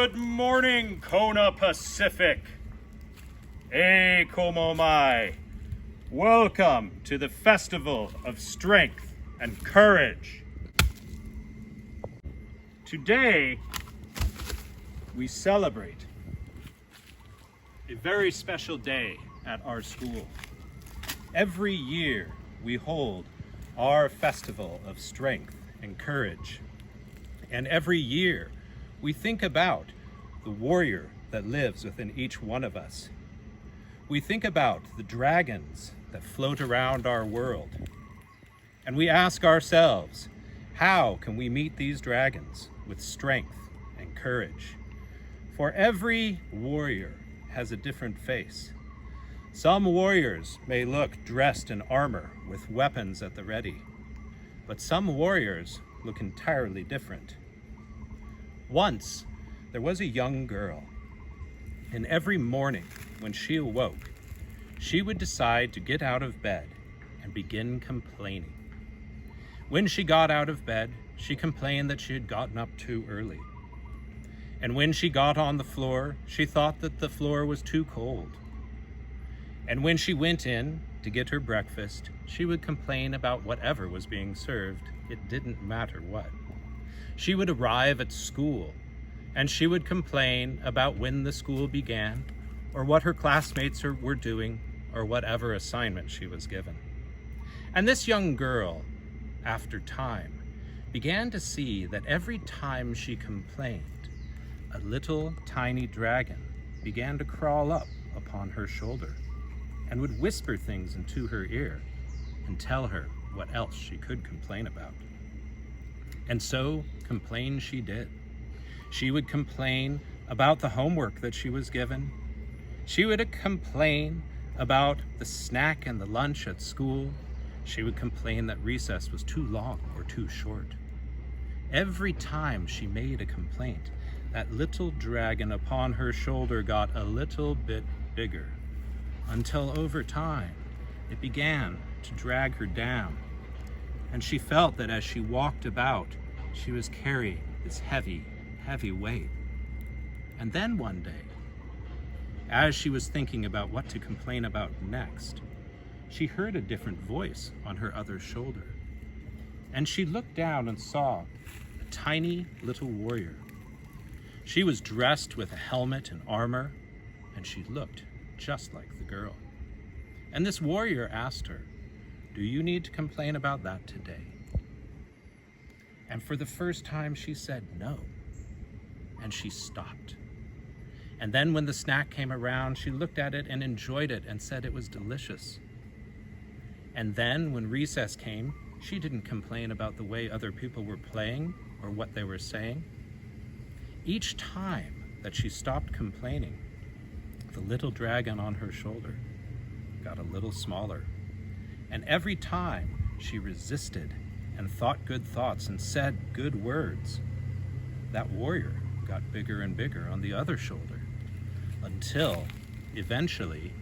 Good morning, Kona Pacific. Hey, como mai. Welcome to the Festival of Strength and Courage. Today, we celebrate a very special day at our school. Every year, we hold our Festival of Strength and Courage. And every year, we think about the warrior that lives within each one of us. We think about the dragons that float around our world. And we ask ourselves, how can we meet these dragons with strength and courage? For every warrior has a different face. Some warriors may look dressed in armor with weapons at the ready, but some warriors look entirely different. Once, there was a young girl, and every morning when she awoke, she would decide to get out of bed and begin complaining. When she got out of bed, she complained that she had gotten up too early. And when she got on the floor, she thought that the floor was too cold. And when she went in to get her breakfast, she would complain about whatever was being served. It didn't matter what. She would arrive at school, and she would complain about when the school began, or what her classmates were doing, or whatever assignment she was given. And this young girl, after time, began to see that every time she complained, a little tiny dragon began to crawl up upon her shoulder and would whisper things into her ear and tell her what else she could complain about. And so complain she did. She would complain about the homework that she was given. She would complain about the snack and the lunch at school. She would complain that recess was too long or too short. Every time she made a complaint, that little dragon upon her shoulder got a little bit bigger, until over time, it began to drag her down. And she felt that as she walked about, she was carrying this heavy, heavy weight. And then one day, as she was thinking about what to complain about next, she heard a different voice on her other shoulder. And she looked down and saw a tiny little warrior. She was dressed with a helmet and armor, and she looked just like the girl. And this warrior asked her, "Do you need to complain about that today?" And for the first time she said no, and she stopped. And then when the snack came around, she looked at it and enjoyed it and said it was delicious. And then when recess came, she didn't complain about the way other people were playing or what they were saying. Each time that she stopped complaining, the little dragon on her shoulder got a little smaller. And every time she resisted and thought good thoughts and said good words, that warrior got bigger and bigger on the other shoulder, until eventually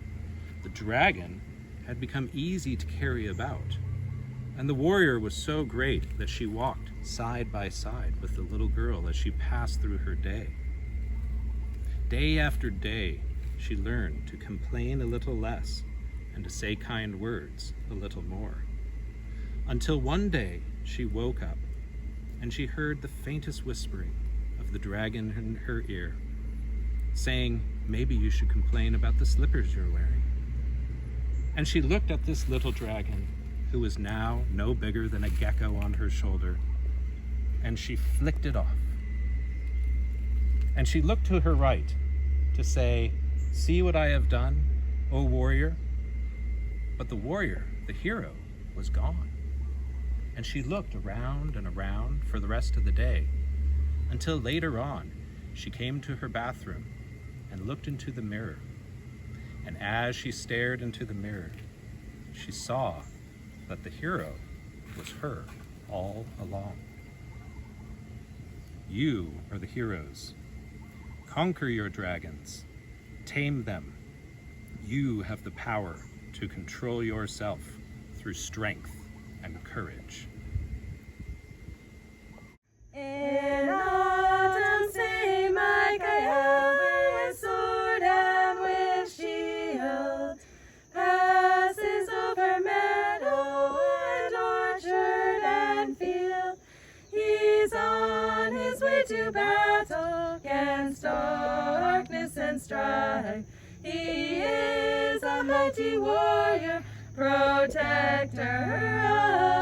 the dragon had become easy to carry about. And the warrior was so great that she walked side by side with the little girl as she passed through her day. Day after day, she learned to complain a little less and to say kind words a little more. Until one day she woke up and she heard the faintest whispering of the dragon in her ear, saying, "Maybe you should complain about the slippers you're wearing." And she looked at this little dragon, who was now no bigger than a gecko on her shoulder, and she flicked it off. And she looked to her right to say, "See what I have done, O warrior?" But the warrior, the hero, was gone. And she looked around and around for the rest of the day, until later on, she came to her bathroom and looked into the mirror. And as she stared into the mirror, she saw that the hero was her all along. You are the heroes. Conquer your dragons. Tame them. You have the power to control yourself through strength and courage. In autumn, say my strike. He is a mighty warrior, protector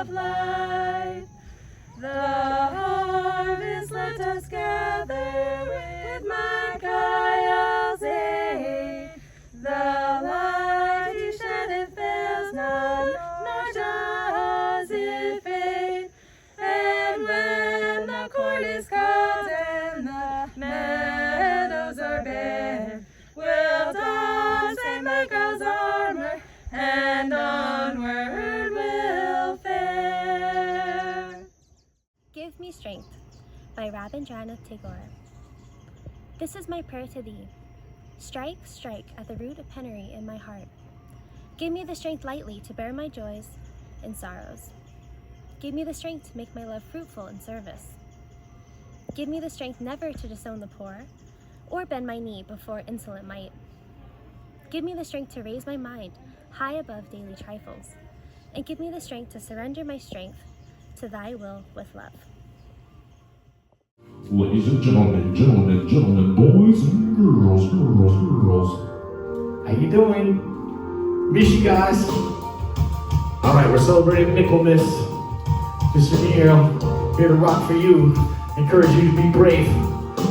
of life. The harvest let us gather with Michael's aid. The light he sheddeth fails not, nor does it fade. And when the corn is cut and the meadows are bare, we'll don St. Michael's armor and onward we'll fare. Give Me Strength by Rabindranath Tagore. This is my prayer to thee. Strike, strike at the root of penury in my heart. Give me the strength lightly to bear my joys and sorrows. Give me the strength to make my love fruitful in service. Give me the strength never to disown the poor, or bend my knee before insolent might. Give me the strength to raise my mind high above daily trifles, and give me the strength to surrender my strength to thy will with love. Ladies and gentlemen, boys and girls. How you doing? Miss you guys. All right, we're celebrating Michaelmas. Mr. Neil, here to rock for you. Encourage you to be brave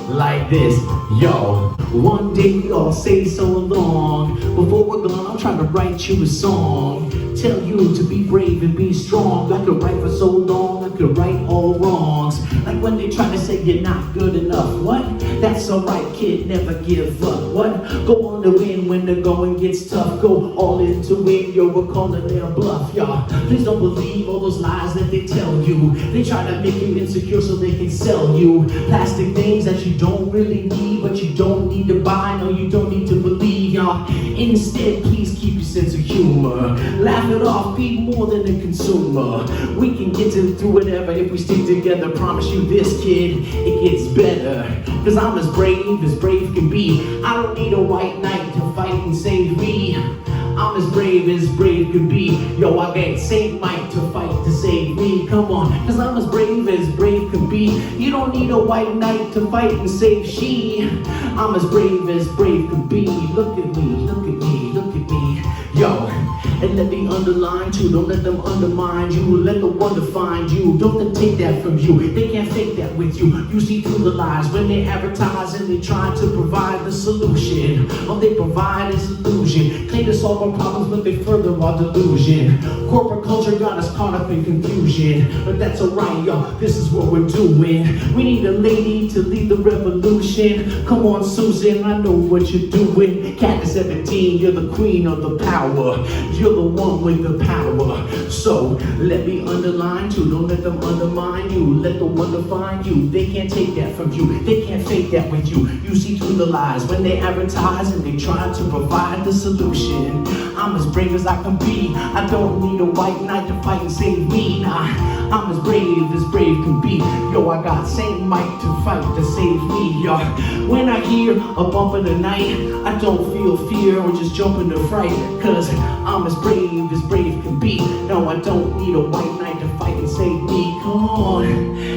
like this. Yo, one day we all say so long. Before we're gone, I'm trying to write you a song. Tell you to be brave and be strong. I could write for so long, I could right all wrongs. Like when they try to say you're not good enough. What? That's alright, kid, never give up. What? Go on to win when the going gets tough. Go all in to win, yo, we're calling their bluff, y'all. Please don't believe all those lies that they tell you. They try to make you insecure so they can sell you plastic things that you don't really need, but you don't need to buy. No, you don't need to believe, y'all. Instead, please keep your sense of humor. Laugh it off, be more than a consumer. We can get through whatever if we stick together. Promise you this, kid, it gets better. Cause I'm as brave can be. I don't need a white knight to fight and save me. I'm as brave can be. Yo, I got Saint Mike to fight to save me. Come on, cause I'm as brave can be. You don't need a white knight to fight and save she. I'm as brave can be. Look at me. Yo, and let me underline too. Don't let them undermine you. Let the wonder find you. Don't let them take that from you. They can't fake that with you. You see through the lies when they advertise and they try to provide the solution. All they provide is illusion. Claim to solve our problems, but they further our delusion. Corporate culture got us caught up in confusion, but that's alright, y'all. This is what we're doing. We need a lady to lead the revolution. Come on, Susan, I know what you're doing. Cat is 17, you're the queen of the power. You're the one with the power. So let me underline too. Don't let them undermine you. Let the wonder find you. They can't take that from you. They can't fake that with you. You see through the lies when they advertise and they try to provide the solution. I'm as brave as I can be. I don't need a white knight to fight and save me. Nah, I'm as brave can be. Yo, I got Saint Mike to fight to save me. Yo, when I hear a bump in the night, I don't feel fear or just jump into fright. Cause I'm as brave can be. No, I don't need a white knight to fight and save me. Come on,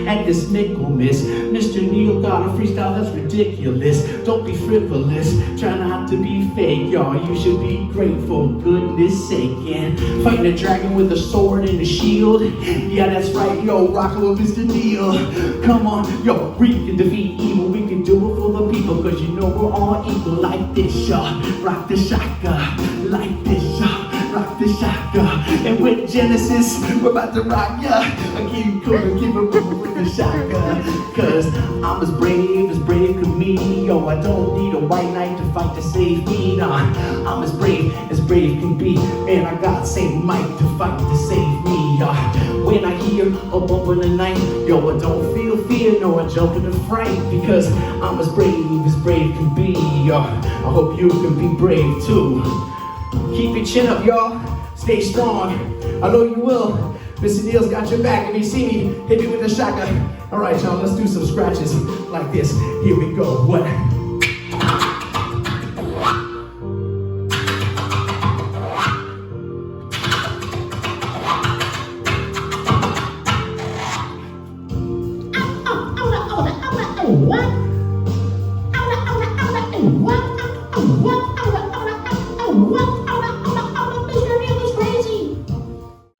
at this Michaelmas, Mr. Neil got a freestyle that's ridiculous. Don't be frivolous, try not to be fake, y'all. You should be grateful, goodness sake. And fighting a dragon with a sword and a shield. Yeah, that's right, yo, rockin' with Mr. Neil. Come on, yo, we can defeat evil. We can do it for the people, cause you know we're all equal like this, y'all. Rock the shaka, like this, y'all. Rock the shaka. And with Genesis, we're about to rock ya. I keep cool and keep it moving with the shaka. Cause I'm as brave can be. Yo, I don't need a white knight to fight to save me. Nah, I'm as brave can be. Man, I got Saint Mike to fight to save me. When I hear a bump in the night, yo, I don't feel fear, no, I jump in the fright. Because I'm as brave can be. Yo, I hope you can be brave too. Keep your chin up, y'all. Stay strong. I know you will. Mr. Neil's got your back. If you see me, hit me with the shotgun. All right, y'all, let's do some scratches like this. Here we go. What? What? Mr. Neil is crazy.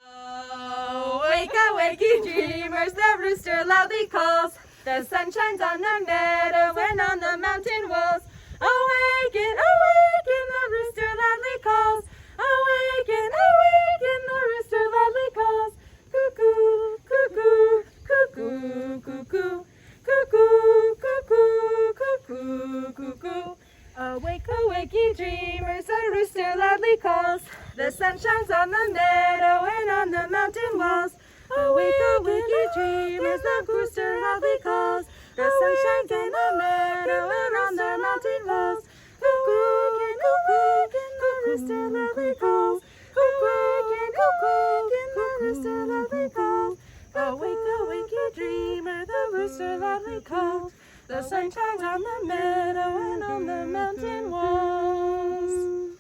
Oh, wake up, wakey dreamers, the rooster loudly calls. The sun shines on the meadow and on the mountain walls. Awaken, awaken, the rooster loudly calls. Awaken, awaken, the rooster loudly calls. Cuckoo, cuckoo, cuckoo, cuckoo, cuckoo, cuckoo, cuckoo, cuckoo. Awake, awake, ye dreamers, the rooster loudly calls. The sun shines on the meadow and on the mountain walls. Awake, awake, ye dreamers, the rooster loudly calls. The sun shines on the meadow and on the mountain walls. Awake, awake, the rooster loudly calls. Awake, awake, the rooster loudly calls. Awake, awake, ye dreamer, the rooster loudly calls. The sun shines on the meadow and on the mountain walls.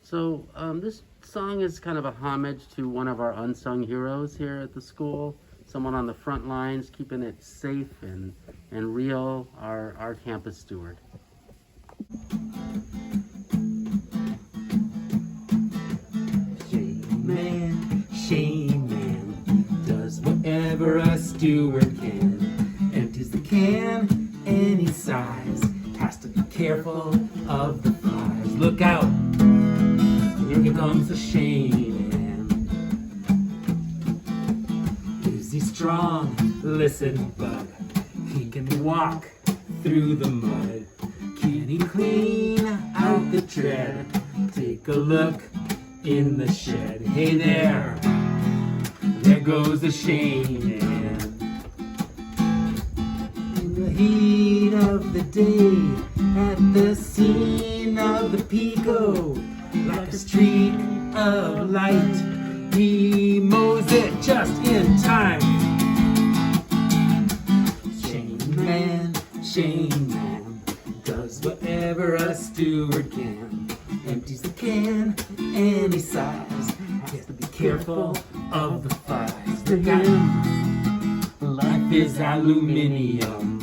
So this song is kind of a homage to one of our unsung heroes here at the school. Someone on the front lines, keeping it safe and real, our campus steward. Shame man, does whatever a steward can. Empties the can any size, has to be careful of the flies. Look out, here comes the shame man. Is he strong? Listen, bud, he can walk through the mud. Can he clean out the tread? Take a look in the shed. Hey there goes the shame man. In the heat of the day, at the scene of the Pico, like a streak of light, he mows it just in time. Shame man, does whatever a steward can. Empties the can any size, has to be careful of the flies. To him, life is aluminium.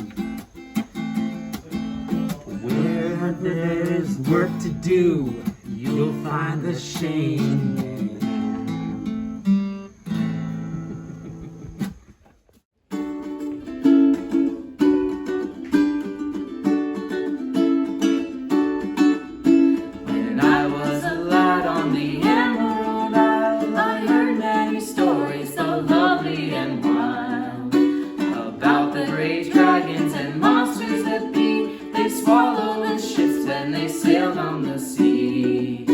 Where there's work to do, you'll find the shame man. When I was a lad on the Emerald Isle, I heard many stories so lovely and wild about the great dragons and monsters that be. They swallowed the ships and they sailed on the sea.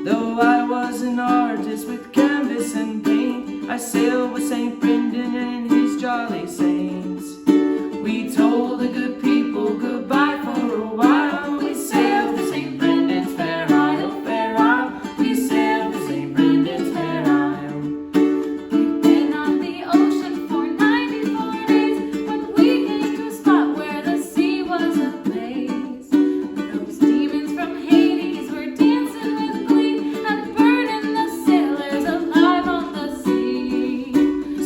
Though I was an artist with canvas and paint, I sailed with St. Brendan and his jolly saints. We told the good people goodbye for a while. We sailed to St. Brendan's fair isle, fair isle. We sailed to St. Brendan's fair isle. We've been on the ocean for 94 days when we came to a spot where the sea was ablaze. Those demons from Hades were dancing with glee and burning the sailors alive on the sea.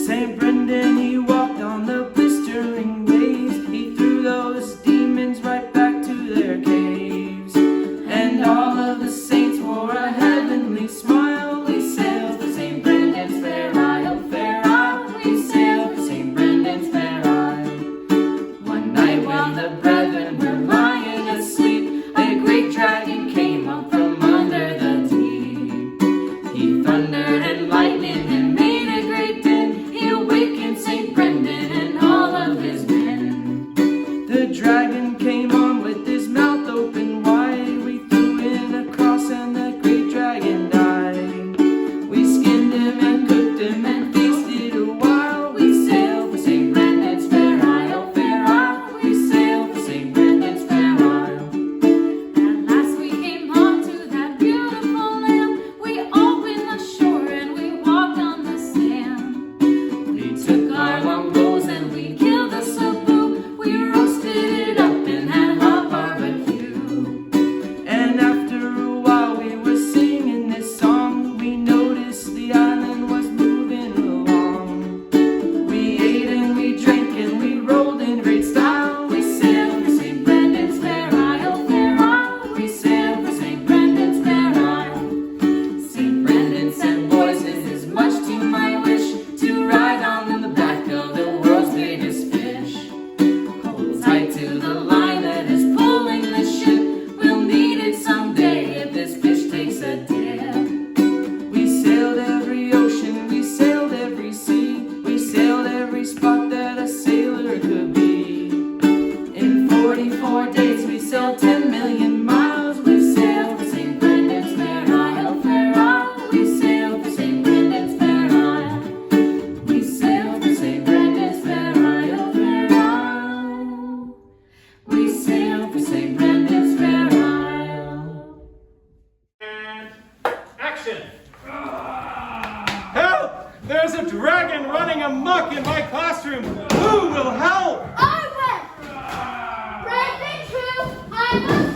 St. Brendan, he walked on the blistering waves. He threw those demons right back to their caves. And all of the saints wore a heavenly smile. We sailed to St. Brendan's fair isle, fair isle. We sailed to St. Brendan's fair isle. One night when the brethren were lying asleep, a great dragon came up from under the deep. He thundered and lightning and made a great din. He awakened St. Brendan and all of his men. The dragon came on with his mouth open wide. We threw in a cross and the great dragon died. action. Help! There's a dragon running amok in my classroom. Who will help? I will! Brave and true, I will